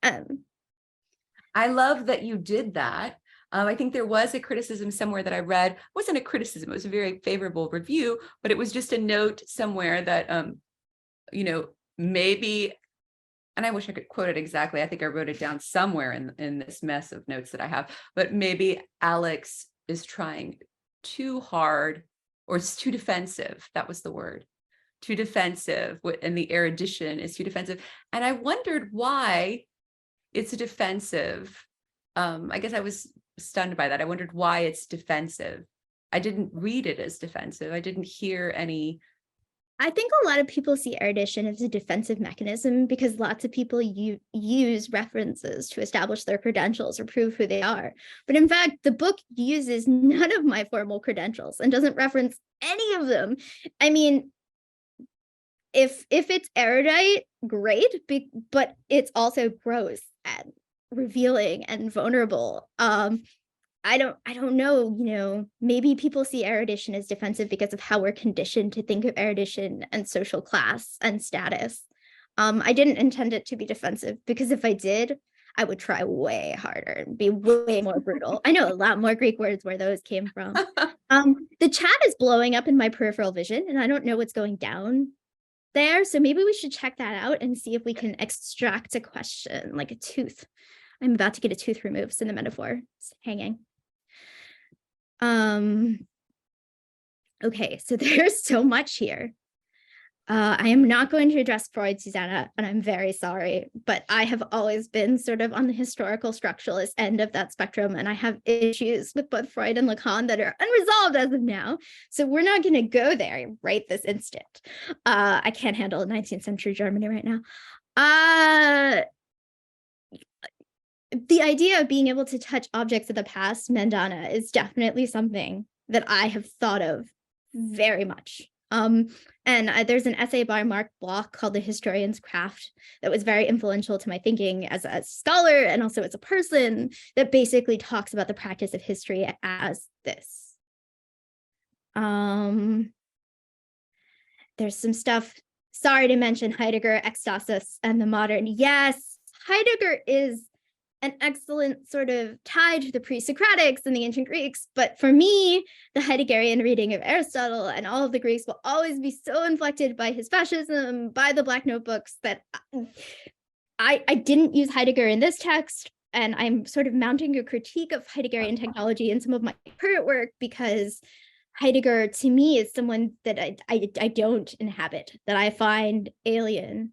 I love that you did that. I think there was a criticism somewhere that I read. It wasn't a criticism, it was a very favorable review, but it was just a note somewhere that, maybe, and I wish I could quote it exactly. I think I wrote it down somewhere in this mess of notes that I have, but maybe Alex is trying too hard, or it's too defensive. That was the word. Too defensive, and the erudition is too defensive. And I wondered why it's defensive. I guess I was stunned by that. I wondered why it's defensive. I didn't read it as defensive. I didn't hear any. I think a lot of people see erudition as a defensive mechanism because lots of people use references to establish their credentials or prove who they are. But in fact, the book uses none of my formal credentials and doesn't reference any of them. I mean, if it's erudite, great, but it's also gross and revealing and vulnerable. I don't know, maybe people see erudition as defensive because of how we're conditioned to think of erudition and social class and status. I didn't intend it to be defensive because if I did, I would try way harder and be way more brutal. I know a lot more Greek words where those came from. The chat is blowing up in my peripheral vision and I don't know what's going down there. So maybe we should check that out and see if we can extract a question like a tooth. I'm about to get a tooth removed, so the metaphor is hanging. Okay, so there's so much here. I am not going to address Freud, Susanna, and I'm very sorry, but I have always been sort of on the historical structuralist end of that spectrum, and I have issues with both Freud and Lacan that are unresolved as of now. So we're not going to go there right this instant. I can't handle 19th century Germany right now. The idea of being able to touch objects of the past, Mandana, is definitely something that I have thought of very much. There's an essay by Mark Bloch called The Historian's Craft that was very influential to my thinking as a scholar and also as a person, that basically talks about the practice of history as this. There's some stuff, sorry to mention Heidegger, Extasos, and the modern. Yes, Heidegger is an excellent sort of tie to the pre-Socratics and the ancient Greeks. But for me, the Heideggerian reading of Aristotle and all of the Greeks will always be so inflected by his fascism, by the Black Notebooks, that I didn't use Heidegger in this text. And I'm sort of mounting a critique of Heideggerian technology in some of my current work because Heidegger, to me, is someone that I don't inhabit, that I find alien.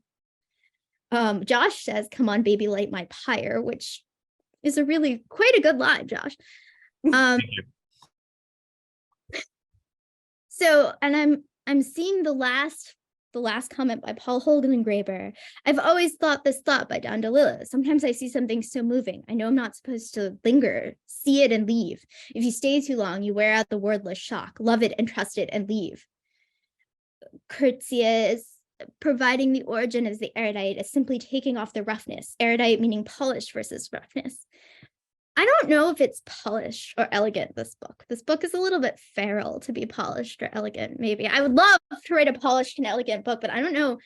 Josh says, "Come on, baby, light my pyre," which is a really quite a good line, Josh. So, and I'm seeing the last comment by Paul Holdengraber. I've always thought this thought by Don DeLilla. Sometimes I see something so moving. I know I'm not supposed to linger, see it and leave. If you stay too long, you wear out the wordless shock. Love it and trust it and leave. Curtius providing the origin as the erudite as simply taking off the roughness, erudite meaning polished versus roughness. I don't know if it's polished or elegant, this book. This book is a little bit feral to be polished or elegant, maybe. I would love to write a polished and elegant book, but I don't know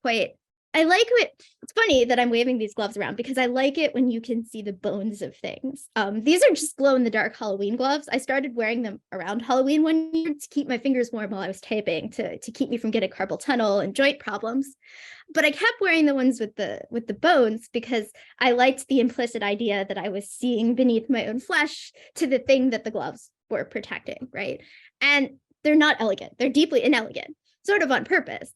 quite. I like it. It's funny that I'm waving these gloves around because I like it when you can see the bones of things. These are just glow-in-the-dark Halloween gloves. I started wearing them around Halloween one year to keep my fingers warm while I was typing, to keep me from getting carpal tunnel and joint problems. But I kept wearing the ones with the bones because I liked the implicit idea that I was seeing beneath my own flesh to the thing that the gloves were protecting, right? And they're not elegant. They're deeply inelegant, sort of on purpose.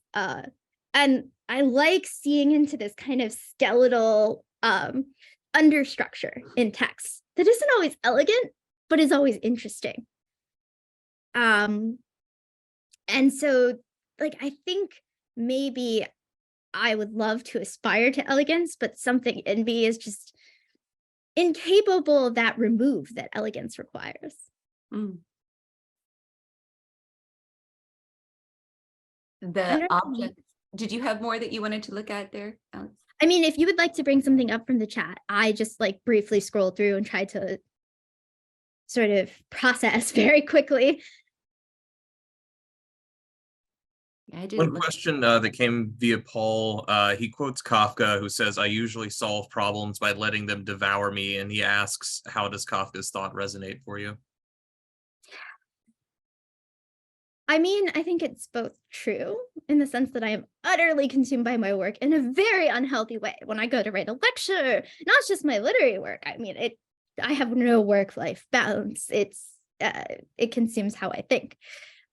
And I like seeing into this kind of skeletal understructure in text that isn't always elegant, but is always interesting. And so, like, I think maybe I would love to aspire to elegance, but something in me is just incapable of that remove that elegance requires. The object. Did you have more that you wanted to look at there, Alex? I mean, if you would like to bring something up from the chat, I just like briefly scrolled through and tried to sort of process very quickly. I didn't. One question that came via Paul, he quotes Kafka, who says, "I usually solve problems by letting them devour me." And he asks, how does Kafka's thought resonate for you? I mean, I think it's both true in the sense that I am utterly consumed by my work in a very unhealthy way. When I go to write a lecture, not just my literary work, I mean, I have no work-life balance. It consumes how I think.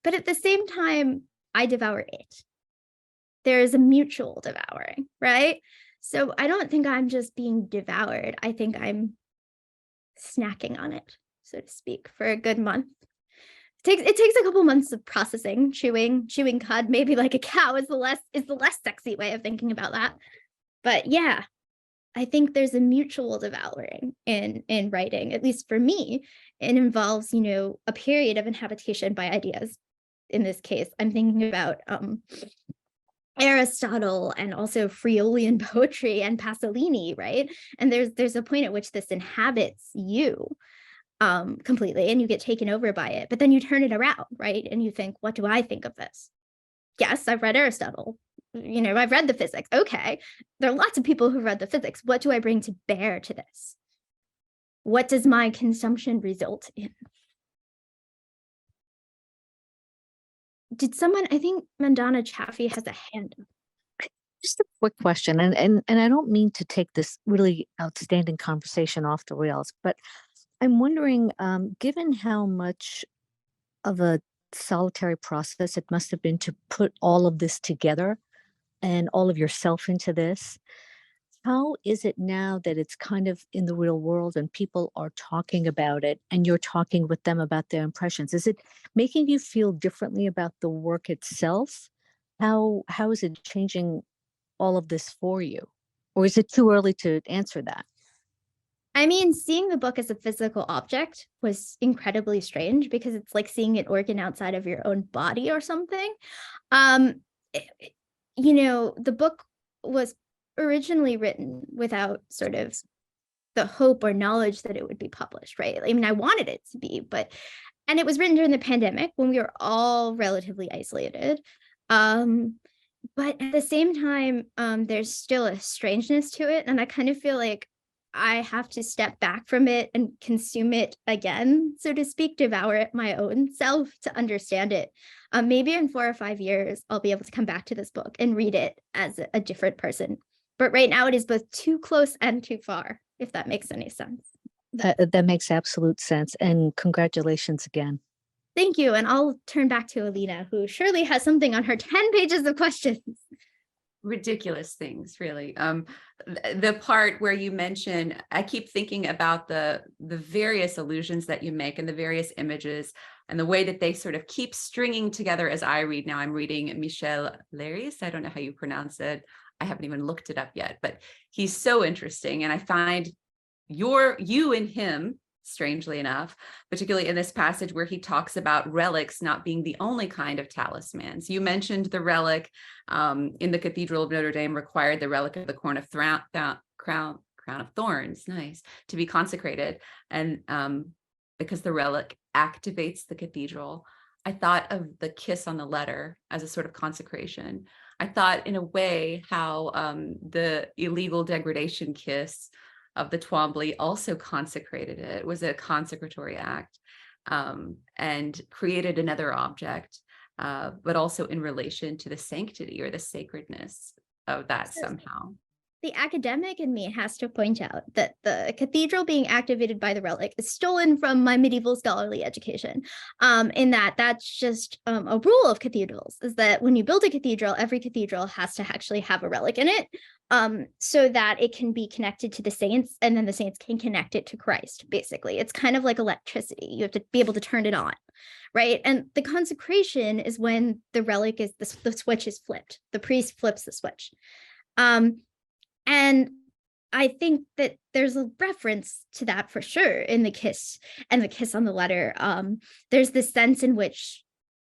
But at the same time, I devour it. There is a mutual devouring, right? So I don't think I'm just being devoured. I think I'm snacking on it, so to speak, for a good month. It takes a couple months of processing, chewing cud, maybe like a cow is the less sexy way of thinking about that. But yeah, I think there's a mutual devouring in writing, at least for me. It involves, a period of inhabitation by ideas. In this case, I'm thinking about Aristotle and also Friolian poetry and Pasolini, right? And there's a point at which this inhabits you completely, and you get taken over by it, but then you turn it around, right? And you think, what do I think of this? Yes, I've read Aristotle, I've read the physics. Okay, there are lots of people who've read the physics. What do I bring to bear to this? What does my consumption result in? Did someone, I think Mandana Chaffee has a hand up. Just a quick question, and I don't mean to take this really outstanding conversation off the rails, but I'm wondering, given how much of a solitary process it must have been to put all of this together and all of yourself into this, how is it now that it's kind of in the real world and people are talking about it and you're talking with them about their impressions? Is it making you feel differently about the work itself? How is it changing all of this for you? Or is it too early to answer that? I mean, seeing the book as a physical object was incredibly strange because it's like seeing an organ outside of your own body or something. The book was originally written without sort of the hope or knowledge that it would be published, right? I mean, I wanted it to be, and it was written during the pandemic when we were all relatively isolated. But at the same time, there's still a strangeness to it. And I kind of feel like I have to step back from it and consume it again, so to speak, devour it my own self to understand it. Maybe in 4 or 5 years, I'll be able to come back to this book and read it as a different person. But right now it is both too close and too far, if that makes any sense. That makes absolute sense. And congratulations again. Thank you. And I'll turn back to Alina, who surely has something on her 10 pages of questions. Ridiculous things, really. The part where you mention, I keep thinking about the various allusions that you make and the various images and the way that they sort of keep stringing together as I read. Now I'm reading Michel Léris. I don't know how you pronounce it. I haven't even looked it up yet, but he's so interesting. And I find you and him strangely enough, particularly in this passage where he talks about relics not being the only kind of talismans. You mentioned the relic in the Cathedral of Notre Dame required the relic of the crown of thorns, nice, to be consecrated. And because the relic activates the cathedral. I thought of the kiss on the letter as a sort of consecration. I thought in a way how the illegal degradation kiss of the Twombly also consecrated it. It was a consecratory act and created another object, but also in relation to the sanctity or the sacredness of that somehow. The academic in me has to point out that the cathedral being activated by the relic is stolen from my medieval scholarly education. In that that's just a rule of cathedrals, is that when you build a cathedral, every cathedral has to actually have a relic in it, so that it can be connected to the saints, and then the saints can connect it to Christ, basically. It's kind of like electricity. You have to be able to turn it on, right? And the consecration is when the relic is, the switch is flipped. The priest flips the switch. And I think that there's a reference to that for sure in the kiss and the kiss on the letter. There's this sense in which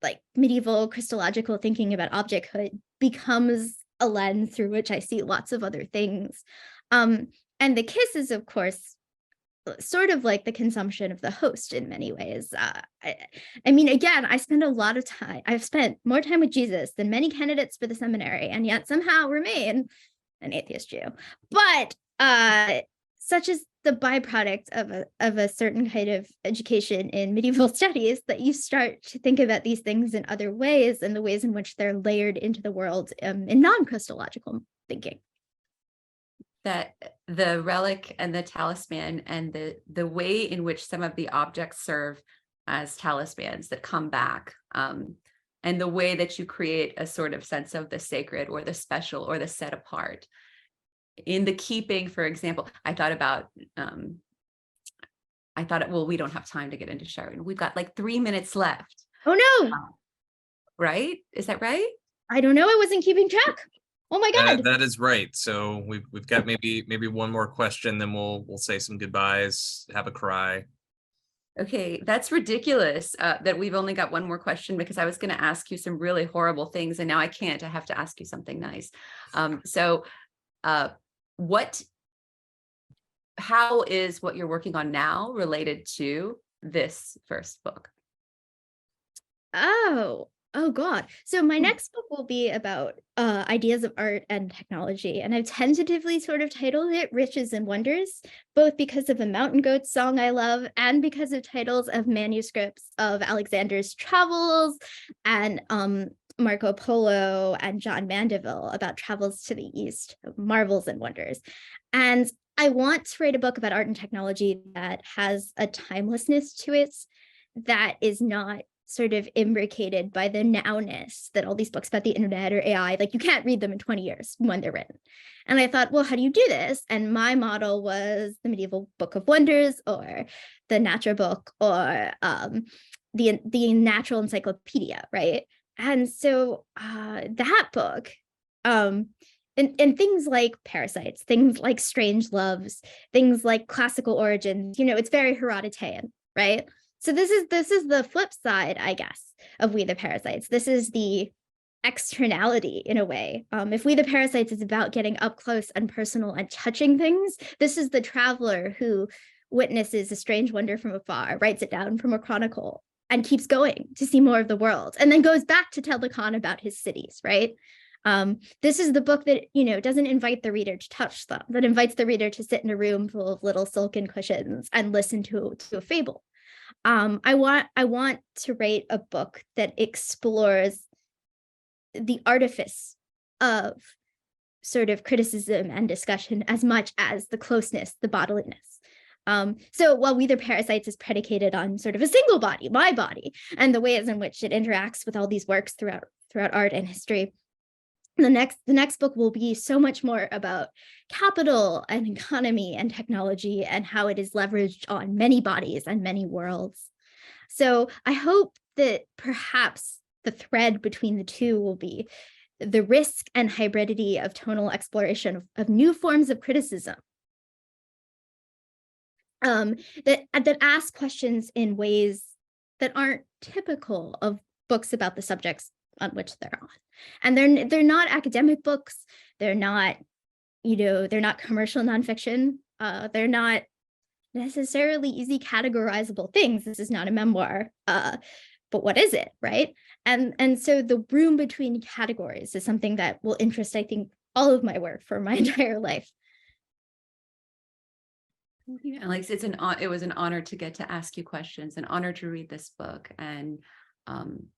like medieval Christological thinking about objecthood becomes a lens through which I see lots of other things. And the kiss is, of course, sort of like the consumption of the host in many ways. I mean, again, I spend a lot of time, I've spent more time with Jesus than many candidates for the seminary, and yet somehow remain an atheist Jew. But such is the byproduct of a certain kind of education in medieval studies, that you start to think about these things in other ways, and the ways in which they're layered into the world in non-Christological thinking. That the relic and the talisman and the way in which some of the objects serve as talismans that come back, and the way that you create a sort of sense of the sacred or the special or the set apart. In the keeping, for example, I thought, well, we don't have time to get into Sharon. We've got like 3 minutes left. Oh no. Right? Is that right? I don't know. I wasn't keeping track. Oh my God. That is right. So we've got maybe one more question, then we'll say some goodbyes, have a cry. Okay, that's ridiculous that we've only got one more question, because I was going to ask you some really horrible things and now I can't. I have to ask you something nice. How is what you're working on now related to this first book? Oh God. So my next book will be about ideas of art and technology. And I've tentatively sort of titled it Riches and Wonders, both because of a Mountain Goats song I love and because of titles of manuscripts of Alexander's travels and Marco Polo and John Mandeville about travels to the East, marvels and wonders. And I want to write a book about art and technology that has a timelessness to it that is not sort of imbricated by the nowness that all these books about the internet or AI, like you can't read them in 20 years when they're written. And I thought, well, how do you do this? And my model was the medieval Book of Wonders or the Natural Book or the Natural Encyclopedia, right? And so that book, and things like parasites, things like strange loves, things like classical origins, you know, it's very Herodotean, right? So this is the flip side, I guess, of We the Parasites. This is the externality in a way. If We the Parasites is about getting up close and personal and touching things, this is the traveler who witnesses a strange wonder from afar, writes it down from a chronicle, and keeps going to see more of the world, and then goes back to tell the Khan about his cities, right? This is the book that, you know, doesn't invite the reader to touch them, that invites the reader to sit in a room full of little silken cushions and listen to a fable. I want to write a book that explores the artifice of sort of criticism and discussion as much as the closeness, the bodiliness. So while We the Parasites is predicated on sort of a single body, my body, and the ways in which it interacts with all these works throughout art and history, the next book will be so much more about capital and economy and technology and how it is leveraged on many bodies and many worlds. So I hope that perhaps the thread between the two will be the risk and hybridity of tonal exploration of new forms of criticism. that ask questions in ways that aren't typical of books about the subjects on which they're on. And they're not academic books. They're not, they're not commercial nonfiction. They're not necessarily easy categorizable things. This is not a memoir, but what is it, right? And so the room between categories is something that will interest, I think, all of my work for my entire life. Thank you, Alex. It was an honor to get to ask you questions, an honor to read this book, and an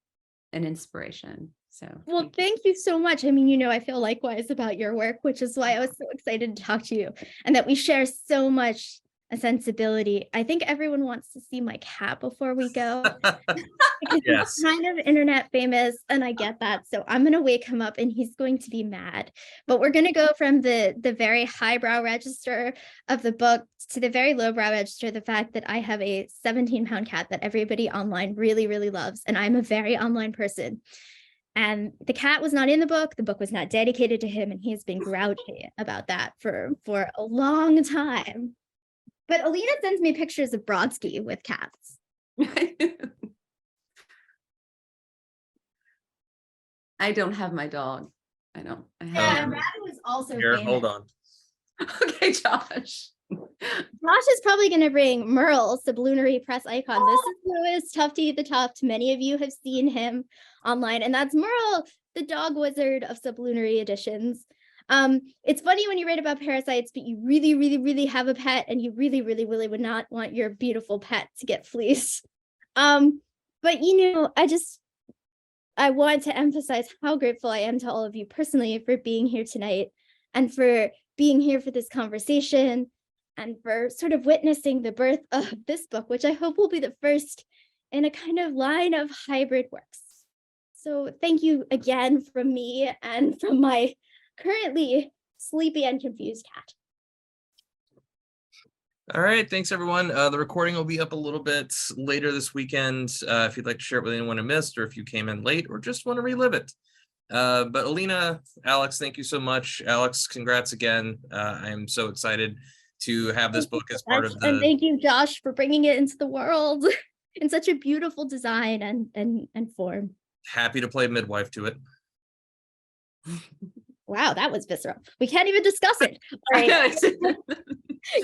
inspiration. So, well, thank you so much. I mean, I feel likewise about your work, which is why I was so excited to talk to you, and that we share so much a sensibility. I think everyone wants to see my cat before we go. Because Yes. he's kind of internet famous, and I get that. So I'm gonna wake him up and he's going to be mad. But we're gonna go from the very highbrow register of the book to the very lowbrow register, the fact that I have a 17-pound cat that everybody online really, really loves, and I'm a very online person. And the cat was not in the book was not dedicated to him, and he has been grouchy about that for a long time. But Alina sends me pictures of Brodsky with cats. I don't have my dog. I don't. Yeah, and Rabbit was also Here, famous. hold on. Okay, Josh. Josh is probably going to bring Merle, sublunary press icon. This is Louis Tufty the Tuft. Many of you have seen him online, and that's Merle, the dog wizard of sublunary editions. It's funny when you read about parasites, but you really, really, really have a pet, and you really, really, really would not want your beautiful pet to get fleeced. But I want to emphasize how grateful I am to all of you personally for being here tonight, and for being here for this conversation, and for sort of witnessing the birth of this book, which I hope will be the first in a kind of line of hybrid works. So thank you again from me and from my currently sleepy and confused cat. All right, thanks everyone. The recording will be up a little bit later this weekend. If you'd like to share it with anyone who missed, or if you came in late, or just want to relive it. But Alina, Alex, thank you so much. Alex, congrats again. I'm so excited to have this book as part of the. And thank you, Josh, for bringing it into the world in such a beautiful design and form. Happy to play midwife to it. Wow, that was visceral. We can't even discuss it. All right.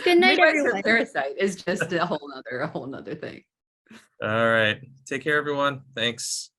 Good night, everyone. Parasite is just a whole nother thing. All right. Take care, everyone. Thanks.